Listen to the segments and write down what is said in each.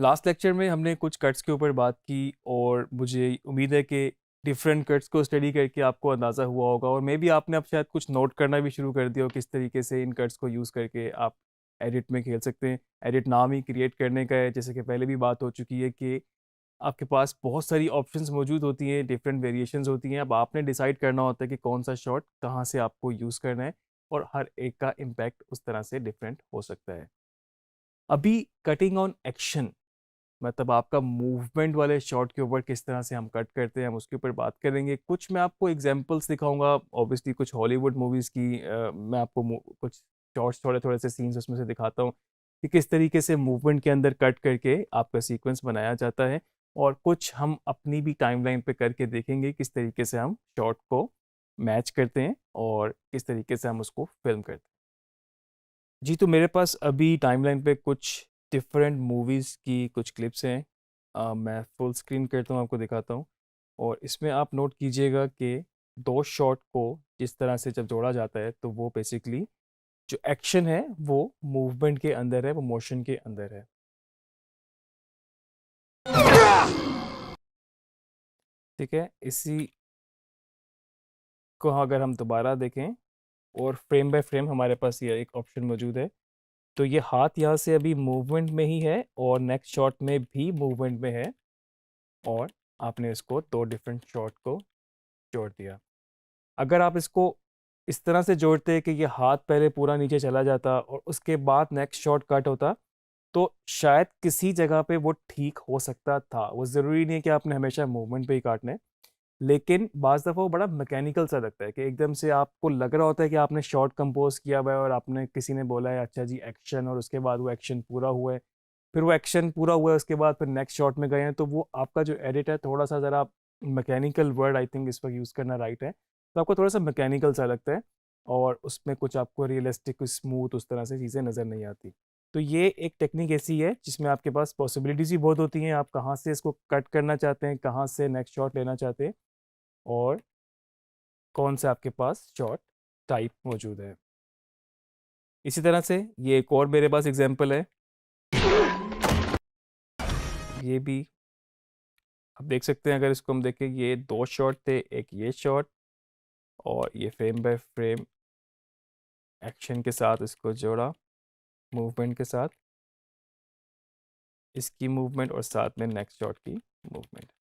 Last lecture में हमने कुछ कट्स के ऊपर बात की और मुझे उम्मीद है कि डिफरेंट कट्स को स्टडी करके आपको अंदाज़ा हुआ होगा और मे बी आपने अब शायद कुछ नोट करना भी शुरू कर दिया हो किस तरीके से इन कट्स को यूज़ करके आप एडिट में खेल सकते हैं। एडिट नाम ही क्रिएट करने का है, जैसे कि पहले भी बात हो चुकी है कि आपके पास बहुत सारी ऑप्शंस मौजूद होती हैं, डिफरेंट वेरिएशंस होती हैं। अब आपने डिसाइड करना होता है कि कौन सा शॉट कहाँ से आपको यूज़ करना है और हर एक का इम्पैक्ट उस तरह से डिफरेंट हो सकता है। अभी कटिंग ऑन एक्शन मतलब आपका मूवमेंट वाले शॉट के ऊपर किस तरह से हम कट करते हैं, हम उसके ऊपर बात करेंगे। कुछ मैं आपको एग्जांपल्स दिखाऊंगा, ऑब्वियसली कुछ हॉलीवुड मूवीज़ की मैं आपको कुछ शॉर्ट्स थोड़े थोड़े से सीन्स उसमें से दिखाता हूँ कि किस तरीके से मूवमेंट के अंदर कट करके आपका सीक्वेंस बनाया जाता है। और कुछ हम अपनी भी टाइमलाइन पे करके देखेंगे किस तरीके से हम शॉट को मैच करते हैं और किस तरीके से हम उसको फिल्म करते हैं। जी, तो मेरे पास अभी टाइमलाइन पे कुछ डिफरेंट मूवीज़ की कुछ क्लिप्स हैं। मैं फुल स्क्रीन करता हूँ, आपको दिखाता हूँ और इसमें आप नोट कीजिएगा कि 2 शॉट को जिस तरह से जब जोड़ा जाता है, तो वो बेसिकली जो एक्शन है, वो मूवमेंट के अंदर है, वो मोशन के अंदर है। ठीक है? इसी को अगर हम दोबारा देखें और फ्रेम बाय फ्रेम हमारे पास ये एक ऑप्शन मौजूद है। तो ये हाथ यहाँ से अभी मूवमेंट में ही है और नेक्स्ट शॉट में भी मूवमेंट में है और आपने इसको 2 डिफरेंट शॉट को जोड़ दिया। अगर आप इसको इस तरह से जोड़ते कि ये हाथ पहले पूरा नीचे चला जाता और उसके बाद नेक्स्ट शॉट कट होता, तो शायद किसी जगह पे वो ठीक हो सकता था। वो ज़रूरी नहीं है कि आपने हमेशा मूवमेंट पे ही काटना है, लेकिन बाज़ दफ़ा वो बड़ा मैकेनिकल सा लगता है कि एकदम से आपको लग रहा होता है कि आपने शॉट कंपोज़ किया हुआ है और आपने किसी ने बोला है अच्छा जी एक्शन, और उसके बाद वो एक्शन पूरा हुआ है। फिर वो एक्शन पूरा हुआ है, उसके बाद फिर नेक्स्ट शॉट में गए हैं, तो वो आपका जो एडिट है थोड़ा-सा ज़रा मैकेनिकल वर्ड आई थिंक इस वक़्त यूज़ करना राइट है। तो आपको थोड़ा-सा मैकेनिकल सा लगता है और उसमें कुछ आपको रियलिस्टिक, स्मूथ उस तरह से चीज़ें नज़र नहीं आती। तो ये एक टेक्निक ऐसी है जिसमें आपके पास पॉसिबिलिटीज़ भी बहुत होती हैं, आप कहाँ से इसको कट करना चाहते हैं, कहाँ से नेक्स्ट शॉट लेना चाहते हैं और कौन सा आपके पास शॉट टाइप मौजूद है। इसी तरह से ये एक और मेरे पास एग्ज़ाम्पल है। ये भी आप देख सकते हैं, अगर इसको हम देखें, ये 2 शॉट थे, एक ये शॉट और ये फ्रेम बाय फ्रेम एक्शन के साथ इसको जोड़ा, मूवमेंट के साथ, इसकी मूवमेंट और साथ में नेक्स्ट शॉट की मूवमेंट।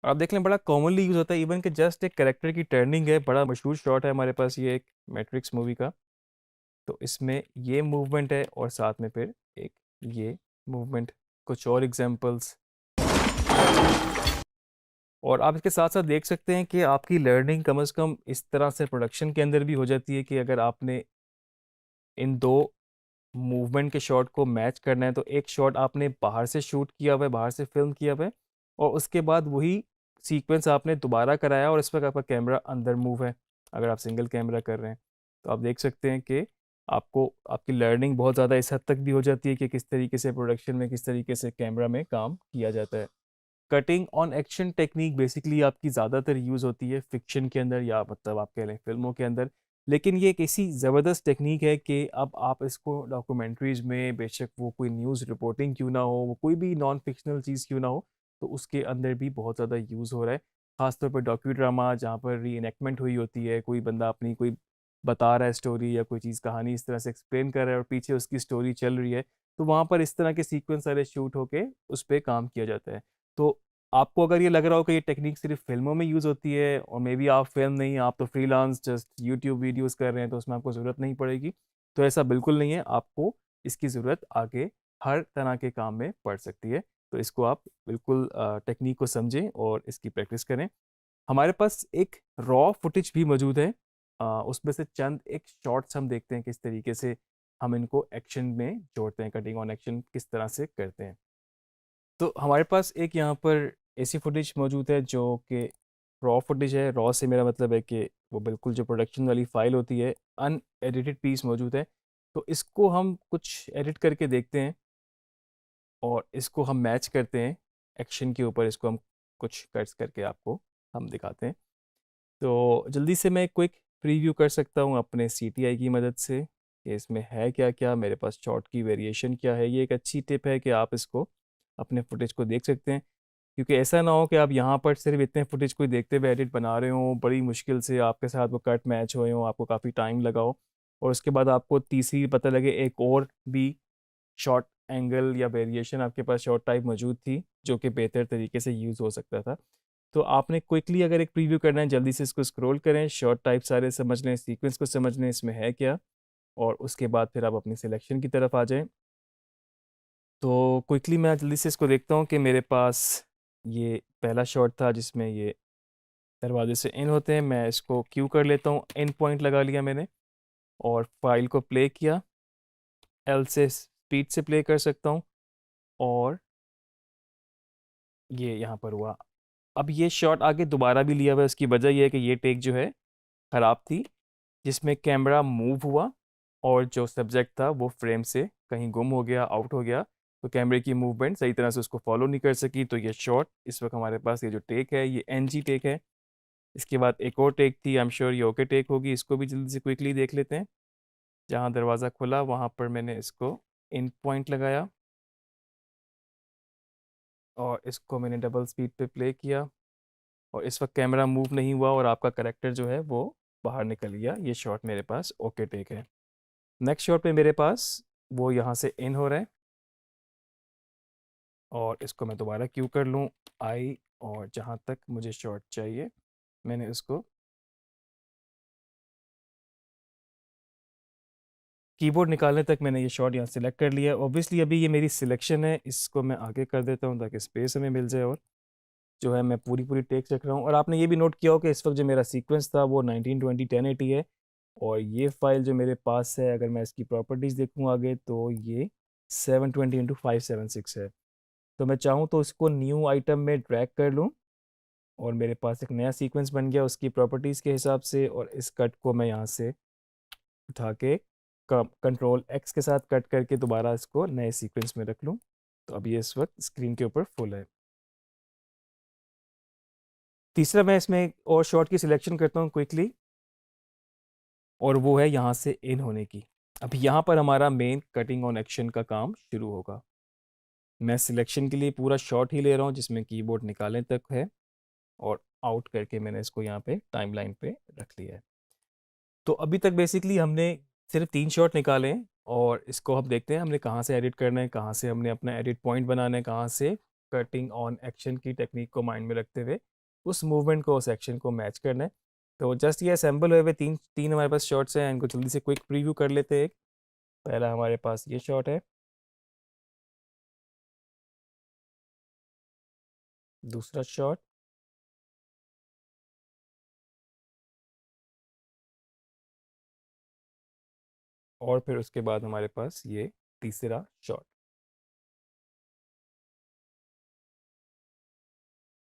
और आप देख लें बड़ा कॉमनली यूज़ होता है, इवन कि जस्ट एक कैरेक्टर की टर्निंग है, बड़ा मशहूर शॉट है हमारे पास ये एक मैट्रिक्स मूवी का। तो इसमें ये मूवमेंट है और साथ में फिर एक ये मूवमेंट। कुछ और एग्जांपल्स और आप इसके साथ साथ देख सकते हैं कि आपकी लर्निंग कम से कम इस तरह से प्रोडक्शन के अंदर भी हो जाती है कि अगर आपने इन 2 मूवमेंट के शॉट को मैच करना है, तो एक शॉट आपने बाहर से शूट किया हुआ है, बाहर से फिल्म किया हुआ है और उसके बाद वही सीक्वेंस आपने दोबारा कराया और इस वक्त आपका कैमरा अंदर मूव है, अगर आप सिंगल कैमरा कर रहे हैं। तो आप देख सकते हैं कि आपको आपकी लर्निंग बहुत ज़्यादा इस हद तक भी हो जाती है कि किस तरीके से प्रोडक्शन में, किस तरीके से कैमरा में काम किया जाता है। Cutting on action technique basically आपकी ज़्यादातर यूज़ होती है फिक्शन के अंदर या मतलब आप कह लें फिल्मों के अंदर, लेकिन ये एक ऐसी ज़बरदस्त टेक्निक है कि अब आप इसको डॉक्यूमेंट्रीज़ में, बेशक वो कोई न्यूज़ रिपोर्टिंग क्यों ना हो, वो कोई भी नॉन फिक्शनल चीज़ क्यों ना हो, तो उसके अंदर भी बहुत ज़्यादा यूज़ हो रहा है। ख़ासतौर पर डॉक्यू ड्रामा जहाँ पर री-एनेक्टमेंट हुई होती है, कोई बंदा अपनी कोई बता रहा है स्टोरी या कोई चीज़ कहानी इस तरह से एक्सप्लेन कर रहा है और पीछे उसकी स्टोरी चल रही है, तो वहाँ पर इस तरह के सीक्वेंस सारे शूट होके उस पे काम किया जाता है। तो आपको अगर ये लग रहा हो कि ये टेक्निक सिर्फ फिल्मों में यूज़ होती है और मे बी आप फिल्म नहीं, आप तो फ्रीलांस जस्ट यूट्यूब वीडियोस कर रहे हैं, तो उसमें आपको ज़रूरत नहीं पड़ेगी, तो ऐसा बिल्कुल नहीं है। आपको इसकी ज़रूरत आगे हर तरह के काम में पड़ सकती है। तो इसको आप बिल्कुल टेक्निक को समझें और इसकी प्रैक्टिस करें। हमारे पास एक रॉ फुटेज भी मौजूद है, उसमें से चंद एक शॉर्ट्स हम देखते हैं किस तरीके से हम इनको एक्शन में जोड़ते हैं, कटिंग ऑन एक्शन किस तरह से करते हैं। तो हमारे पास एक यहाँ पर ऐसी फुटेज मौजूद है जो कि रॉ फुटेज है। रॉ से मेरा मतलब है कि वो बिल्कुल जो प्रोडक्शन वाली फाइल होती है, अनएडिटेड पीस मौजूद है। तो इसको हम कुछ एडिट करके देखते हैं और इसको हम मैच करते हैं एक्शन के ऊपर, इसको हम कुछ कट्स करके आपको हम दिखाते हैं। तो जल्दी से मैं क्विक प्रीव्यू कर सकता हूँ अपने CTI की मदद से। कि इसमें है क्या क्या, मेरे पास शॉट की वेरिएशन क्या है। ये एक अच्छी टिप है कि आप इसको अपने फुटेज को देख सकते हैं, क्योंकि ऐसा ना हो कि आप यहाँ पर सिर्फ इतने फुटेज को देखते हुए एडिट बना रहे हो, बड़ी मुश्किल से आपके साथ वो कट मैच हुए हो, आपको काफ़ी टाइम लगाओ, और उसके बाद आपको तीसरी पता लगे एक और भी शॉर्ट एंगल या वेरिएशन आपके पास शॉर्ट टाइप मौजूद थी जो कि बेहतर तरीके से यूज़ हो सकता था। तो आपने क्विकली अगर एक प्रीव्यू करना है, जल्दी से इसको स्क्रॉल करें, शॉर्ट टाइप सारे समझ लें, सीक्वेंस को समझ लें इसमें है क्या, और उसके बाद फिर आप अपनी सिलेक्शन की तरफ आ जाएं। तो क्विकली मैं जल्दी से इसको देखता हूँ कि मेरे पास ये पहला शॉट था जिसमें ये दरवाजे से इन होते हैं। मैं इसको क्यू कर लेता हूँ, इन पॉइंट लगा लिया मैंने और फाइल को प्ले किया। एल से स्पीड से प्ले कर सकता हूँ और ये यहाँ पर हुआ। अब ये शॉट आगे दोबारा भी लिया हुआ है, उसकी वजह यह है कि ये टेक जो है ख़राब थी, जिसमें कैमरा मूव हुआ और जो सब्जेक्ट था वो फ्रेम से कहीं गुम हो गया, आउट हो गया, तो कैमरे की मूवमेंट सही तरह से उसको फॉलो नहीं कर सकी। तो ये शॉट इस वक्त हमारे पास ये जो टेक है ये एनजी टेक है। इसके बाद एक और टेक थी, आई एम श्योर ये ओके टेक होगी, इसको भी जल्दी से क्विकली देख लेते हैं। जहाँ दरवाज़ा खुला वहाँ पर मैंने इसको इन पॉइंट लगाया और इसको मैंने डबल स्पीड पे प्ले किया और इस वक्त कैमरा मूव नहीं हुआ और आपका करेक्टर जो है वो बाहर निकल गया। ये शॉट मेरे पास ओके टेक है। नेक्स्ट शॉट पे मेरे पास वो यहाँ से इन हो रहा है और इसको मैं दोबारा क्यू कर लूँ आई, और जहाँ तक मुझे शॉट चाहिए मैंने उसको कीबोर्ड निकालने तक मैंने ये शॉट यहाँ सिलेक्ट कर लिया। ऑब्वियसली अभी ये मेरी सिलेक्शन है, इसको मैं आगे कर देता हूँ ताकि स्पेस हमें मिल जाए और जो है मैं पूरी पूरी टेक रख रहा हूँ। और आपने ये भी नोट किया हो कि इस वक्त जो मेरा सीक्वेंस था वो 1920 1080 है और ये फाइल जो मेरे पास है अगर मैं इसकी प्रॉपर्टीज़ देखूँ आगे तो ये 720x576 है। तो मैं चाहूँ तो इसको न्यू आइटम में ड्रैग कर लूँ और मेरे पास एक नया सीक्वेंस बन गया उसकी प्रॉपर्टीज़ के हिसाब से, और इस कट को मैं यहाँ से उठा के कंट्रोल एक्स के साथ कट करके दोबारा इसको नए सीक्वेंस में रख लूँ। तो अब ये इस वक्त स्क्रीन के ऊपर फुल है। तीसरा मैं इसमें एक और शॉट की सिलेक्शन करता हूँ क्विकली, और वो है यहाँ से इन होने की। अब यहाँ पर हमारा मेन कटिंग ऑन एक्शन का काम शुरू होगा। मैं सिलेक्शन के लिए पूरा शॉट ही ले रहा हूँ जिसमें कीबोर्ड निकालने तक है और आउट करके मैंने इसको यहाँ पे टाइमलाइन पे रख लिया है। तो अभी तक बेसिकली हमने सिर्फ 3 शॉट निकाले हैं और इसको हम देखते हैं हमने कहाँ से एडिट करना है, कहाँ से हमने अपना एडिट पॉइंट बनाना है, कहाँ से कटिंग ऑन एक्शन की टेक्निक को माइंड में रखते हुए उस मूवमेंट को, उस एक्शन को मैच करना है। तो जस्ट ये असेंबल हुए हुए तीन तीन हमारे पास शॉट्स हैं, इनको जल्दी से क्विक प्रीव्यू कर लेते हैं। पहला हमारे पास ये शॉट है, दूसरा शॉट, और फिर उसके बाद हमारे पास ये तीसरा शॉट।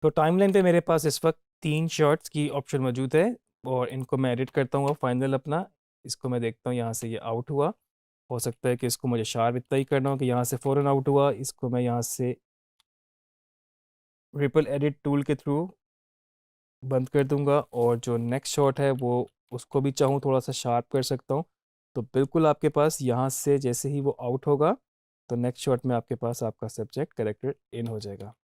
तो टाइमलाइन पे मेरे पास इस वक्त 3 शॉट्स की ऑप्शन मौजूद है और इनको मैं एडिट करता हूँ फाइनल अपना। इसको मैं देखता हूँ यहाँ से ये आउट हुआ, हो सकता है कि इसको मुझे शार्प इतना ही करना हो कि यहाँ से फ़ौरन आउट हुआ। इसको मैं यहाँ से रिपल एडिट टूल के थ्रू बंद कर दूंगा और जो नेक्स्ट शॉट है वो उसको भी चाहूँ थोड़ा सा शार्प कर सकता हूँ। तो बिल्कुल आपके पास यहाँ से जैसे ही वो आउट होगा तो नेक्स्ट शॉट में आपके पास आपका सब्जेक्ट करेक्टर इन हो जाएगा।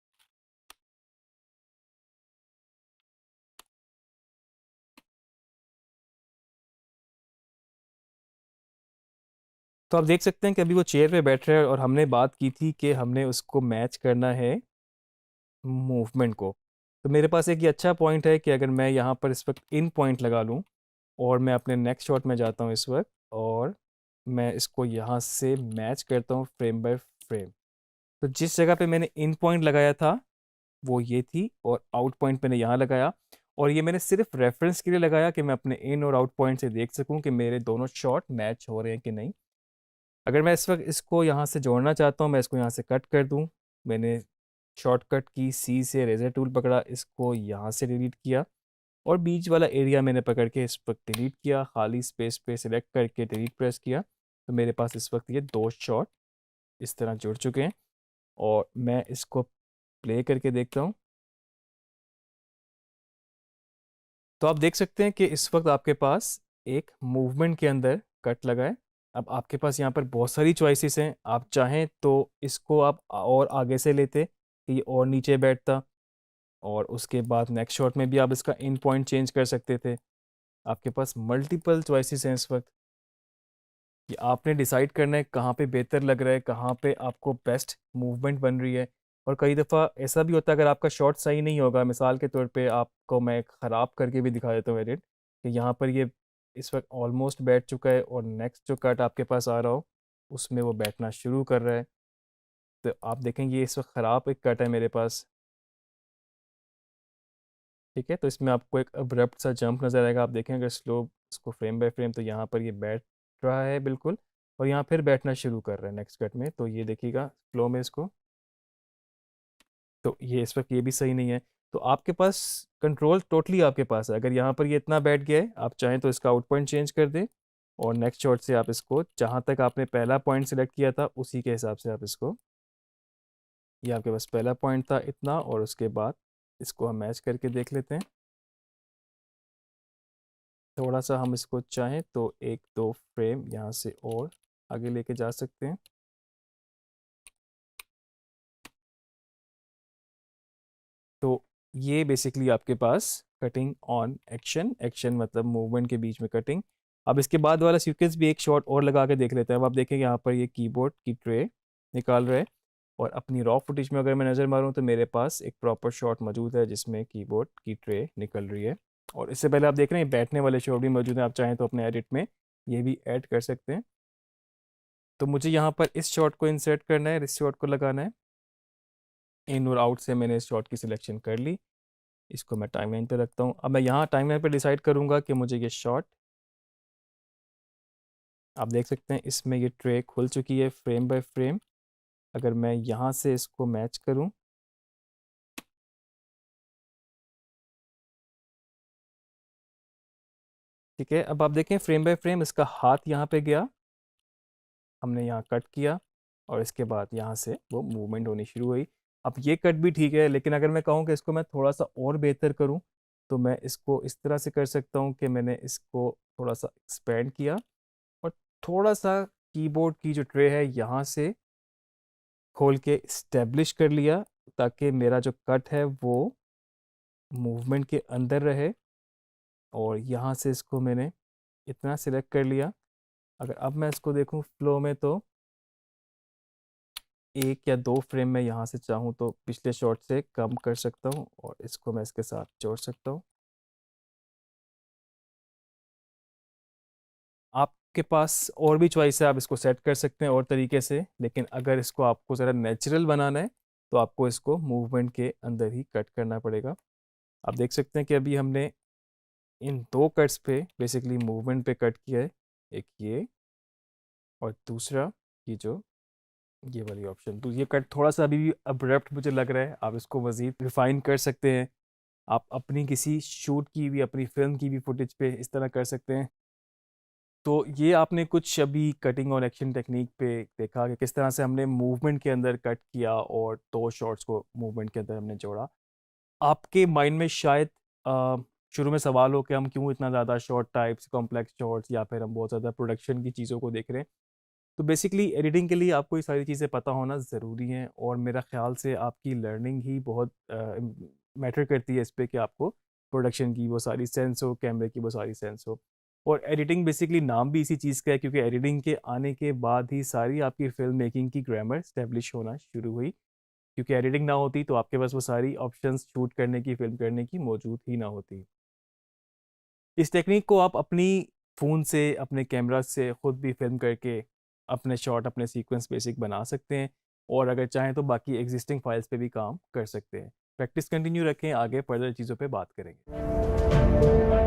तो आप देख सकते हैं कि अभी वो चेयर पे बैठ रहा है और हमने बात की थी कि हमने उसको मैच करना है मूवमेंट को। तो मेरे पास एक ये अच्छा पॉइंट है कि अगर मैं यहाँ पर इस वक्त इन पॉइंट लगा लूँ और मैं अपने नेक्स्ट शॉट में जाता हूँ इस वक्त और मैं इसको यहाँ से मैच करता हूँ फ्रेम बाय फ्रेम। तो जिस जगह पे मैंने इन पॉइंट लगाया था वो ये थी और आउट पॉइंट मैंने यहाँ लगाया, और ये मैंने सिर्फ रेफरेंस के लिए लगाया कि मैं अपने इन और आउट पॉइंट से देख सकूं कि मेरे दोनों शॉट मैच हो रहे हैं कि नहीं। अगर मैं इस वक्त इसको यहाँ से जोड़ना चाहता हूँ मैं इसको यहाँ से कट कर दूँ। मैंने शॉर्टकट की सी से रेजर टूल पकड़ा, इसको यहाँ से डिलीट किया और बीच वाला एरिया मैंने पकड़ के इस वक्त डिलीट किया, खाली स्पेस पे सिलेक्ट करके डिलीट प्रेस किया। तो मेरे पास इस वक्त ये 2 शॉट इस तरह जुड़ चुके हैं और मैं इसको प्ले करके देखता हूँ। तो आप देख सकते हैं कि इस वक्त आपके पास एक मूवमेंट के अंदर कट लगा है अब आपके पास यहाँ पर बहुत सारी चॉइसेस हैं, आप चाहें तो इसको आप और आगे से लेते कि ये और नीचे बैठता, और उसके बाद नेक्स्ट शॉट में भी आप इसका इन पॉइंट चेंज कर सकते थे। आपके पास मल्टीपल चॉइसेस हैं इस वक्त कि आपने डिसाइड करना है कहाँ पे बेहतर लग रहा है, कहाँ पे आपको बेस्ट मूवमेंट बन रही है। और कई दफ़ा ऐसा भी होता है, अगर आपका शॉट सही नहीं होगा, मिसाल के तौर पे आपको मैं ख़राब करके भी दिखा देता हूँ एडिट, कि यहाँ पर ये इस वक्त ऑलमोस्ट बैठ चुका है और नेक्स्ट जो कट आपके पास आ रहा हो उसमें वो बैठना शुरू कर रहा है। तो आप देखेंगे इस वक्त ख़राब एक कट है मेरे पास, ठीक है। तो इसमें आपको एक अब्रप्ट सा जंप नज़र आएगा, आप देखें अगर स्लो इसको फ्रेम बाय फ्रेम, तो यहाँ पर ये बैठ रहा है बिल्कुल, और यहाँ फिर बैठना शुरू कर रहा है नेक्स्ट कट में। तो ये देखिएगा फ्लो में इसको, तो ये इस वक्त ये भी सही नहीं है। तो आपके पास कंट्रोल टोटली आपके पास है। अगर यहाँ पर ये इतना बैठ गया है, आप चाहें तो इसका आउट पॉइंट चेंज कर दें, और नेक्स्ट शॉट से आप इसको जहाँ तक आपने पहला पॉइंट सिलेक्ट किया था उसी के हिसाब से आप इसको, ये आपके पास पहला पॉइंट था इतना, और उसके बाद इसको हम मैच करके देख लेते हैं। थोड़ा सा हम इसको चाहें तो एक दो फ्रेम यहाँ से और आगे लेके जा सकते हैं। तो ये बेसिकली आपके पास कटिंग ऑन एक्शन, एक्शन मतलब मूवमेंट के बीच में कटिंग। अब इसके बाद वाला सीक्वेंस भी एक शॉट और लगा के देख लेते हैं। अब आप देखेंगे यहाँ पर ये कीबोर्ड की ट्रे निकाल रहे हैं, और अपनी रॉ फुटेज में अगर मैं नज़र मारूँ तो मेरे पास एक प्रॉपर शॉट मौजूद है जिसमें कीबोर्ड की ट्रे निकल रही है। और इससे पहले आप देख रहे हैं बैठने वाले शॉट भी मौजूद हैं, आप चाहें तो अपने एडिट में ये भी ऐड कर सकते हैं। तो मुझे यहाँ पर इस शॉट को इंसर्ट करना है, इस शॉट को लगाना है। इन और आउट से मैंने इस शॉट की सिलेक्शन कर ली, इसको मैं टाइमलाइन पे रखता हूँ। अब मैं यहाँ टाइमलाइन पे डिसाइड करूँगा कि मुझे ये शॉट, आप देख सकते हैं इसमें ये ट्रे खुल चुकी है फ्रेम बाय फ्रेम। अगर मैं यहाँ से इसको मैच करूँ, ठीक है। अब आप देखें फ्रेम बाय फ्रेम इसका हाथ यहाँ पे गया, हमने यहाँ कट किया, और इसके बाद यहाँ से वो मूवमेंट होनी शुरू हुई। अब ये कट भी ठीक है, लेकिन अगर मैं कहूँ कि इसको मैं थोड़ा सा और बेहतर करूँ, तो मैं इसको इस तरह से कर सकता हूँ कि मैंने इसको थोड़ा सा एक्सपेंड किया, और थोड़ा सा कीबोर्ड की जो ट्रे है यहाँ से खोल के इस्टेब्लिश कर लिया, ताकि मेरा जो कट है वो मूवमेंट के अंदर रहे। और यहाँ से इसको मैंने इतना सिलेक्ट कर लिया। अगर अब मैं इसको देखूँ फ्लो में, तो एक या दो फ्रेम में यहाँ से चाहूँ तो पिछले शॉट से कम कर सकता हूँ, और इसको मैं इसके साथ जोड़ सकता हूँ। आपके पास और भी चॉइस है, आप इसको सेट कर सकते हैं और तरीके से, लेकिन अगर इसको आपको ज़रा नेचुरल बनाना है तो आपको इसको मूवमेंट के अंदर ही कट करना पड़ेगा। आप देख सकते हैं कि अभी हमने इन दो कट्स पे बेसिकली मूवमेंट पे कट किया है, एक ये और दूसरा ये जो ये वाली ऑप्शन। तो ये कट थोड़ा सा अभी भी अब्रप्ट मुझे लग रहा है, आप इसको मज़ीद रिफाइन कर सकते हैं। आप अपनी किसी शूट की भी, अपनी फिल्म की भी फुटेज पे इस तरह कर सकते हैं। तो ये आपने कुछ अभी कटिंग और एक्शन टेक्निक पे देखा कि किस तरह से हमने मूवमेंट के अंदर कट किया और दो शॉट्स को मूवमेंट के अंदर हमने जोड़ा। आपके माइंड में शायद शुरू में सवाल हो कि हम क्यों इतना ज़्यादा शॉर्ट टाइप्स, कॉम्प्लेक्स शॉट्स, या फिर हम बहुत ज़्यादा प्रोडक्शन की चीज़ों को देख रहे हैं। तो बेसिकली एडिटिंग के लिए आपको ये सारी चीज़ें पता होना ज़रूरी है, और मेरा ख्याल से आपकी लर्निंग ही बहुत मैटर करती है इस पे कि आपको प्रोडक्शन की वो सारी सेंस हो, कैमरे की वो सारी सेंस हो। और एडिटिंग बेसिकली नाम भी इसी चीज़ का है, क्योंकि एडिटिंग के आने के बाद ही सारी आपकी फिल्म मेकिंग की ग्रामर स्टैब्लिश होना शुरू हुई। क्योंकि एडिटिंग ना होती तो आपके पास वो सारी ऑप्शंस शूट करने की, फिल्म करने की मौजूद ही ना होती। इस टेक्निक को आप अपनी फ़ोन से, अपने कैमरा से ख़ुद भी फिल्म करके अपने शॉट, अपने सीक्वेंस बेसिक बना सकते हैं, और अगर चाहें तो बाकी एग्जिस्टिंग फाइल्स पे भी काम कर सकते हैं। प्रैक्टिस कंटिन्यू रखें, आगे फर्दर चीज़ों पे बात करेंगे।